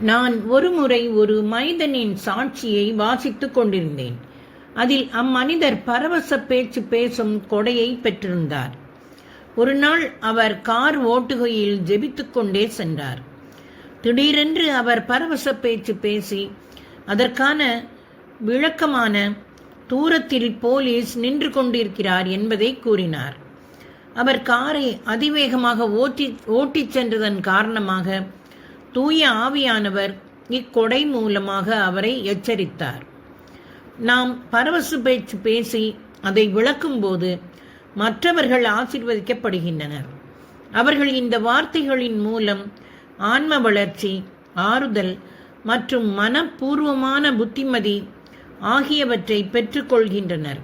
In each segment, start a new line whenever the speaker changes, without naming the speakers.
நான் ஒருமுறை ஒரு மனிதனின் சாட்சியை வாசித்துக் கொண்டிருந்தேன். அதில் அம்மனிதர் பரவச பேச்சு பேசும் கொடையை பெற்றிருந்தார். ஒரு நாள் அவர் கார் ஓட்டுகையில் ஜெபித்துக் கொண்டே சென்றார். திடீரென்று அவர் பரவச பேச்சு பேசி அதற்கான விளக்கமான தூரத்தில் போலீஸ் நின்று கொண்டிருக்கிறார் என்பதை கூறினார். அவர் காரை அதிவேகமாக ஓட்டிச் சென்றதன் காரணமாக தூய ஆவியானவர் இக்கொடை மூலமாக அவரை எச்சரித்தார். நாம் பரவச பேச்சு பேசி அதை விளக்கும் போது மற்றவர்கள் ஆசீர்வதிக்கப்படுகின்றனர். அவர்கள் இந்த வார்த்தைகளின் மூலம் ஆன்ம வளர்ச்சி, ஆறுதல் மற்றும் மனப்பூர்வமான புத்திமதி ஆகியவற்றை பெற்றுக்கொள்கின்றனர்.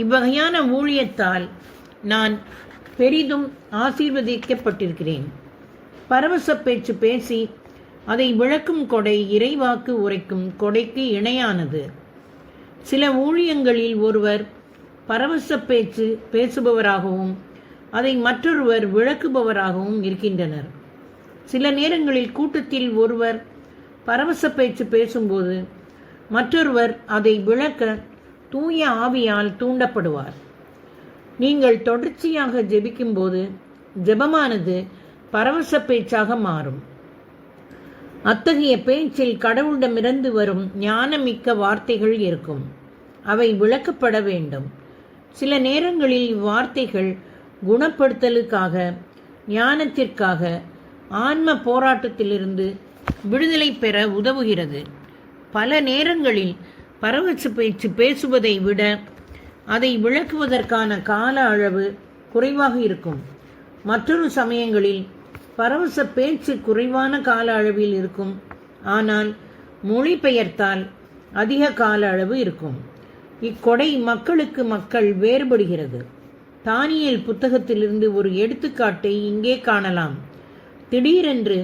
இவ்வகையான ஊழியத்தால் நான் பெரிதும் ஆசீர்வதிக்கப்பட்டிருக்கிறேன். பரவச பேச்சு பேசி அதை விளக்கும் கொடை இறைவாக்கு உரைக்கும் கொடைக்கு இணையானது. சில ஊழியங்களில் ஒருவர் பரவச பேச்சு பேசுபவராகவும் அதை மற்றொருவர் விளக்குபவராகவும் இருக்கின்றனர். சில நேரங்களில் கூட்டத்தில் ஒருவர் பரவச பேச்சு பேசும்போது மற்றொருவர் அதை விளக்க தூய ஆவியால் தூண்டப்படுவார். நீங்கள் தொடர்ச்சியாக ஜெபிக்கும்போது ஜெபமானது பரவச பேச்சாக மாறும். அத்தகைய பேச்சில் கடவுளிடமிருந்து வரும் ஞானமிக்க வார்த்தைகள் இருக்கும். அவை விளக்கப்பட வேண்டும். சில நேரங்களில் இவ்வார்த்தைகள் குணப்படுத்தலுக்காக, ஞானத்திற்காக, ஆன்ம போராட்டத்திலிருந்து விடுதலை பெற உதவுகிறது. பல நேரங்களில் பரவச பேச்சு பேசுவதை விட அதை விளக்குவதற்கான கால அளவு குறைவாக இருக்கும். மற்றொரு சமயங்களில் பரவச பேச்சு குறைவான கால அளவில் இருக்கும், ஆனால் மொழிபெயர்த்தால் அதிக கால அளவு இருக்கும். இக்கொடை மக்களுக்கு மக்கள் வேறுபடுகிறது. தானியேல் புத்தகத்திலிருந்து ஒரு எடுத்துக்காட்டை இங்கே காணலாம். திடீரென்று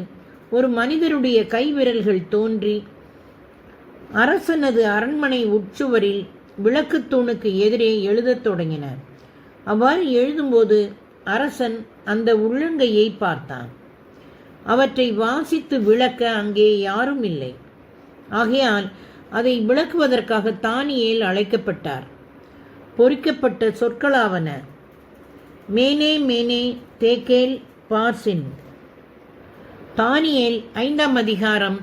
ஒரு மனிதருடைய கைவிரல்கள் தோன்றி அரசனது அரண்மனை உட்சுவரில் விளக்கு தூணுக்கு எதிரே எழுதத் தொடங்கினார். அவ்வாறு எழுதும்போது அரசன் அந்த உள்ளங்கையை பார்த்தான். அவற்றை வாசித்து விளக்க அங்கே யாரும் இல்லை. ஆகையால் அதை விளக்குவதற்காக தானியேல் அழைக்கப்பட்டார். பொறிக்கப்பட்ட சொற்களாவன: மேனே மேனே தேக்கேல் பார்சின். தானியேல் 5ஆம் அதிகாரம்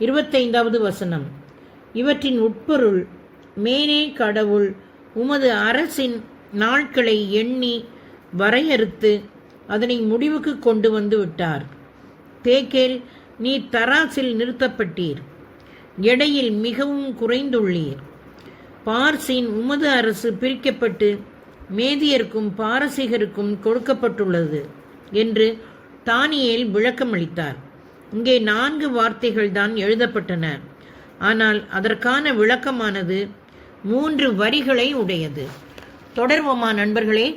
25வது வசனம். இவற்றின் உட்பொருள்: மேனே கடவுள் உமது அரசின் நாட்களை எண்ணி வரையறுத்து அதனை முடிவுக்கு கொண்டு வந்து விட்டார். தேக்கேல், நீர் தராசில் நிறுத்தப்பட்டீர், எடையில் மிகவும் குறைந்துள்ளீர். பார்சின், உமது அரசு பிரிக்கப்பட்டு மேதியருக்கும் பாரசீகருக்கும் கொடுக்கப்பட்டுள்ளது என்று தானியேல் விளக்கமளித்தார். இங்கே 4 வார்த்தைகள் தான் எழுதப்பட்டன, ஆனால் அதற்கான விளக்கமானது 3 வரிகளை உடையது. தொடர்வோமா நண்பர்களே?